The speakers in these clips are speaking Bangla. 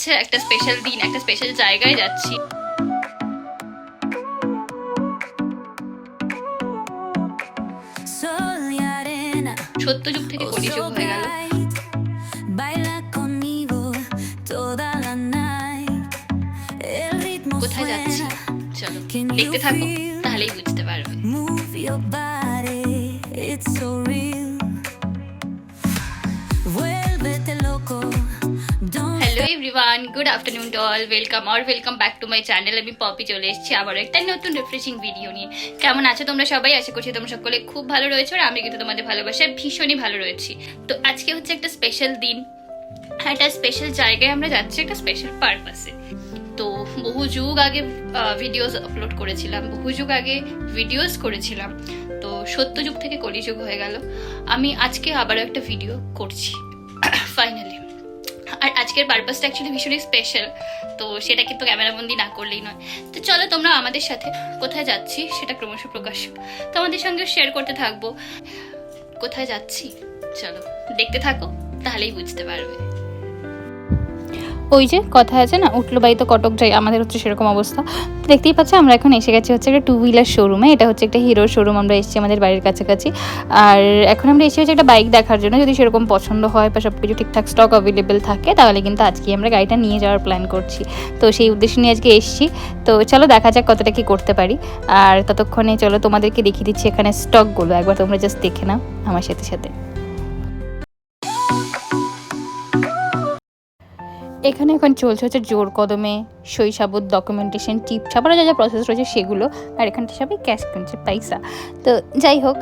হচ্ছে একটা স্পেশাল দিন, একটা স্পেশাল জায়গায় যাচ্ছি। সত্যযুগ থেকে কলিযুগ হয়ে গেল। কোথায় যাচ্ছি চলো দেখতে থাকো, তাহলেই বুঝতে পারবে। Hello everyone, good afternoon to all, welcome back to my channel. আমি পপি চলে এসেছি আবারও একটা নতুন রিফ্রেশিং ভিডিও নিয়ে। কেমন আছো তোমরা সবাই? আশা করছি তোমরা সকলে খুব ভালো রয়েছো, আর আমি কিন্তু তোমাদের ভালোবাসায় ভীষণই ভালো রয়েছি। তো আজকে হচ্ছে একটা স্পেশাল দিন, একটা স্পেশাল জায়গায় আমরা যাচ্ছি একটা স্পেশাল পারপাসে। তো বহু যুগ আগে ভিডিওস আপলোড করেছিলাম, ভিডিওস করেছিলাম। তো সত্যযুগ থেকে কলিযুগ হয়ে গেল। আমি আজকে আবারও একটা ভিডিও করছি ফাইনালি। আর আজকের পারপাসটা অ্যাকচুয়ালি ভীষণই স্পেশাল, তো সেটা কিন্তু ক্যামেরাবন্দি না করলেই নয়। তো চলো তোমরা আমাদের সাথে কোথায় যাচ্ছি সেটা ক্রমশ প্রকাশ তোমাদের সঙ্গে শেয়ার করতে থাকবো। কোথায় যাচ্ছি চলো দেখতে থাকো, তাহলেই বুঝতে পারবে। ওই যে কথা আছে না, উঠলো বাড়ি তো কটক যাই, আমাদের হচ্ছে সেরকম অবস্থা। দেখতেই পাচ্ছ আমরা এখন এসে গেছি হচ্ছে একটা 2 হুইলার শোরুমে। এটা হচ্ছে একটা হিরোর শোরুম, আমরা এসেছি আমাদের বাড়ির কাছাকাছি। আর এখন আমরা এসে হচ্ছে একটা বাইক দেখার জন্য, যদি সেরকম পছন্দ হয় বা সব কিছু ঠিকঠাক স্টক অ্যাভেলেবেল থাকে তাহলে কিন্তু আজকে আমরা গাড়িটা নিয়ে যাওয়ার প্ল্যান করছি। তো সেই উদ্দেশ্যে নিয়ে আজকে এসেছি। তো চলো দেখা যাক কতটা কি করতে পারি। আর ততক্ষণে চলো তোমাদেরকে দেখিয়ে দিচ্ছি এখানে স্টকগুলো, একবার তোমরা জাস্ট দেখে নাও আমার সাথে সাথে। এখানে এখন চলছে হচ্ছে জোর কদমে শৈশাবত ডকুমেন্টেশন, টিপ ছাপানো যা যা প্রসেস রয়েছে সেগুলো। আর এখানটা সবাই ক্যাশ কিনছে, পয়সা। তো যাই হোক,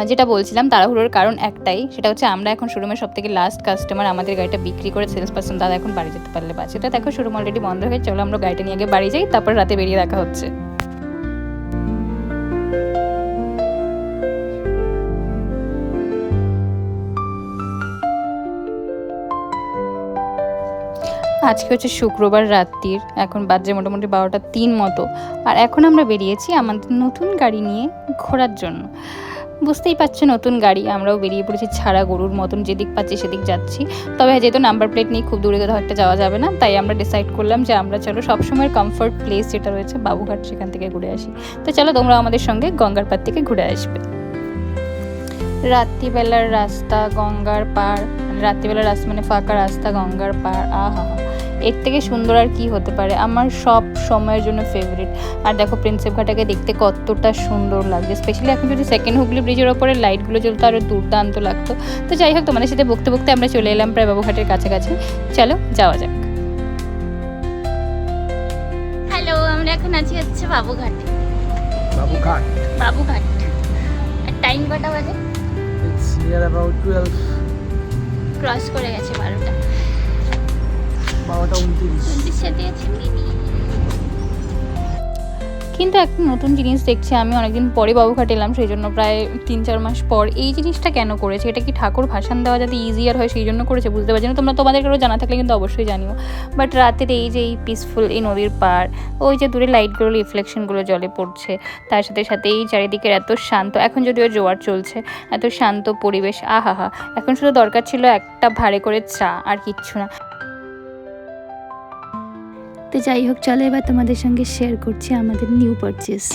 যেটা বলছিলাম তাড়াহুড়োর কারণ একটাই, সেটা হচ্ছে আমরা এখন শোরুমের সব থেকে লাস্ট কাস্টমার। আমাদের গাড়িটা বিক্রি করে সেলস পার্সন দাদা এখন বাড়ি যেতে পারলে বাঁচে। তো দেখো শোরুম অলরেডি বন্ধ হয়ে, চলো আমরা গাড়িটা নিয়ে আগে বাড়ি যাই, তারপর রাতে বেরিয়ে দেখা হচ্ছে। আজকে হচ্ছে শুক্রবার রাত্রির, এখন বাজে মোটামুটি 12টা 3 মতো। আর এখন আমরা বেরিয়েছি আমাদের নতুন গাড়ি নিয়ে ঘোরার জন্য। বুঝতেই পারছো নতুন গাড়ি, আমরাও বেরিয়ে পড়েছি ছাড়া গরুর মতন, যেদিক পাচ্ছি সেদিক যাচ্ছি। তবে যেহেতু নাম্বার প্লেট নিয়ে খুব দূরে কোথাও একটা যাওয়া যাবে না, তাই আমরা ডিসাইড করলাম যে আমরা চলো সবসময় কমফর্ট প্লেস যেটা রয়েছে বাবুঘাট, সেখান থেকে ঘুরে আসি। তো চলো তোমরা আমাদের সঙ্গে গঙ্গার পাড় থেকে ঘুরে আসবে। রাত্রিবেলার রাস্তা গঙ্গার পাড়, রাত্রিবেলার রাস্তা মানে ফাঁকা রাস্তা গঙ্গার পাড়, আহা এর থেকে সুন্দর আর কি হতে পারে। আমার সব সময়ের জন্য ফেভারিট। আর দেখো প্রিন্সেপ ঘাটাকে দেখতে কতটা সুন্দর লাগছে, স্পেশালি এখন যদি সেকেন্ড হুগলি ব্রিজের ওপরে লাইটগুলো জ্বলতো আরও দুর্দান্ত লাগতো। তো যাই হোক, তোমাদের সাথে বকতে বকতে আমরা চলে এলাম প্রায় বাবুঘাটের কাছাকাছি। চলো যাওয়া যাক। হ্যালো, আমরা এখন আছি হচ্ছে বাবুঘাটে। বাবুঘাট। আর টাইম কটা বাজে? It's near about 12. ক্রস করে গেছে 12টা। 12:29 কিন্তু একটা নতুন জিনিস দেখছি আমি, অনেকদিন পরে বাবুঘাট এলাম, সেই জন্য প্রায় 3-4 মাস পর। এই জিনিসটা কেন করেছে? এটা কি ঠাকুর ভাসান দেওয়া যাতে ইজিয়ার হয় সেই জন্য করেছে? বুঝতে পারছি না, তোমাদের কারো জানা থাকলে কিন্তু অবশ্যই জানিও। বাট রাতের এই যে এই পিসফুল এই নদীর পাড়, ওই যে দূরে লাইটগুলো রিফ্লেকশনগুলো জলে পড়ছে, তার সাথে সাথে এই চারিদিকের এত শান্ত, এখন যদিও জোয়ার চলছে, এত শান্ত পরিবেশ, আহা। এখন শুধু দরকার ছিল একটা ভাড়ে করে চা, আর কিচ্ছু না। তো যাই হোক, চলো এবার তোমাদের সঙ্গে শেয়ার করছি আমাদের নিউ পারচেস।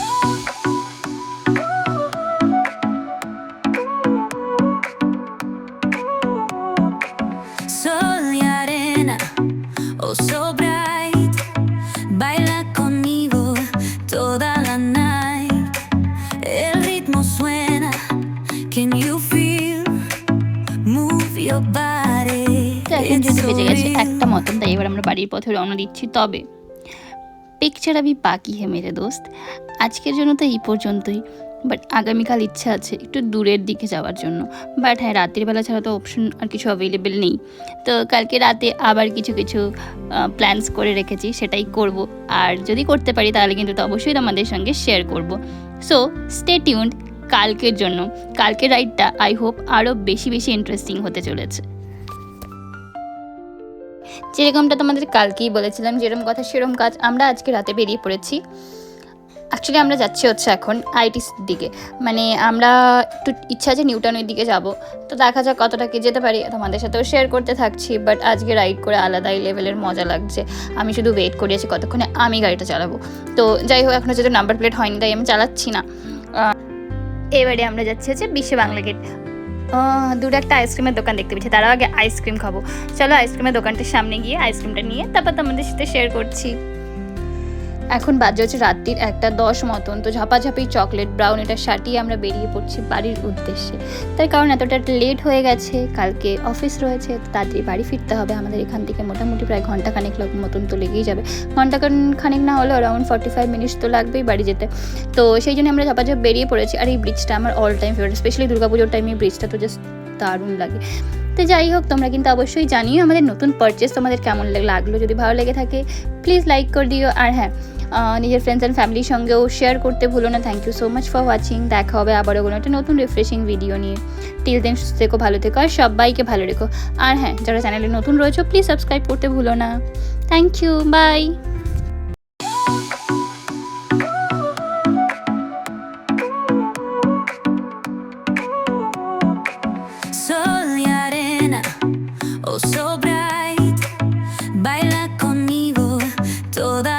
এখন যেহেতু বেজে গেছে 1টা মতন, তাই এবার আমরা বাড়ির পথে রওনা দিচ্ছি। তবে পিকচার আমি বাকি হে মেরে দোস্ত, আজকের জন্য তো এই পর্যন্তই। বাট আগামীকাল ইচ্ছা আছে একটু দূরের দিকে যাওয়ার জন্য। বাট হ্যাঁ, রাত্রিবেলা ছাড়া তো অপশন আর কিছু অ্যাভেলেবেল নেই। তো কালকে রাতে আবার কিছু প্ল্যানস করে রেখেছি, সেটাই করব। আর যদি করতে পারি তাহলে কিন্তু তো অবশ্যই তোমাদের সঙ্গে শেয়ার করব। সো স্টে টিউনড কালকের জন্য। কালকের রাইডটা আই হোপ আরও বেশি ইন্টারেস্টিং হতে চলেছে। যেরকমটা তোমাদের কালকেই বলেছিলাম, যেরকম কথা সেরকম কাজ, আমরা আজকে রাতে বেরিয়ে পড়েছি। অ্যাকচুয়ালি আমরা যাচ্ছি হচ্ছে এখন আইটিসির দিকে, মানে আমরা একটু ইচ্ছা আছে নিউটনের দিকে যাব। তো দেখা যাক কতটা কি যেতে পারি, তোমাদের সাথেও শেয়ার করতে থাকছি। বাট আজকে রাইড করে আলাদাই লেভেলের মজা লাগছে। আমি শুধু ওয়েট করে আছি কতক্ষণে আমি গাড়িটা চালাবো। তো যাই হোক, এখনও যেহেতু নাম্বার প্লেট হয়নি তাই আমি চালাচ্ছি না। এবারে আমরা যাচ্ছি হচ্ছে বিশ্ব বাংলা গেট। দূরে একটা আইসক্রিমের দোকান দেখতে পেয়েছি, তারাও আগে আইসক্রিম খাবো। চলো আইসক্রিমের দোকানটার সামনে গিয়ে আইসক্রিমটা নিয়ে তারপর তোমাদের সাথে শেয়ার করছি। এখন বাজে হচ্ছে রাত্রির 1:10 মতন। তো ঝাপাঝাপি চকলেট ব্রাউনিটা সাটিয়ে আমরা বেরিয়ে পড়ছি বাড়ির উদ্দেশ্যে। তার কারণ এতটা লেট হয়ে গেছে, কালকে অফিস রয়েছে, তাড়াতাড়ি বাড়ি ফিরতে হবে। আমাদের এখান থেকে মোটামুটি প্রায় ঘন্টাখানেক মতন তো লেগেই যাবে। ঘন্টাখানেক না হলেও অ্যারাউন্ড 45 মিনিটস তো লাগবেই বাড়ি যেতে। তো সেই জন্য আমরা ঝাপাঝাপ বেরিয়ে পড়েছি। আর এই ব্রিজটা আমার অল টাইম ফেভারিট, স্পেশালি দুর্গাপুজোর টাইমে এই ব্রিজটা তো জাস্ট দারুণ লাগে। তো যাই হোক, তোমরা কিন্তু অবশ্যই জানিও আমাদের নতুন পারচেস তোমাদের কেমন লাগলো। যদি ভালো লেগে থাকে প্লিজ লাইক করে দিও। আর হ্যাঁ, নিজের ফ্রেন্ডস অ্যান্ড ফ্যামিলির সঙ্গেও শেয়ার করতে ভুলো না। Thank you so much for watching. দেখা হবে আবারও কোনো একটা নতুন রিফ্রেশিং ভিডিও নিয়ে। টিল দেন সুস্থ থেকো, ভালো থেকো আর সবাইকে ভালো রেখো। আর হ্যাঁ, যারা চ্যানেলে নতুন রয়েছে প্লিজ সাবস্ক্রাইব করতে ভুলো না। Thank you, bye. Sol y arena, oh so bright, baila conmigo toda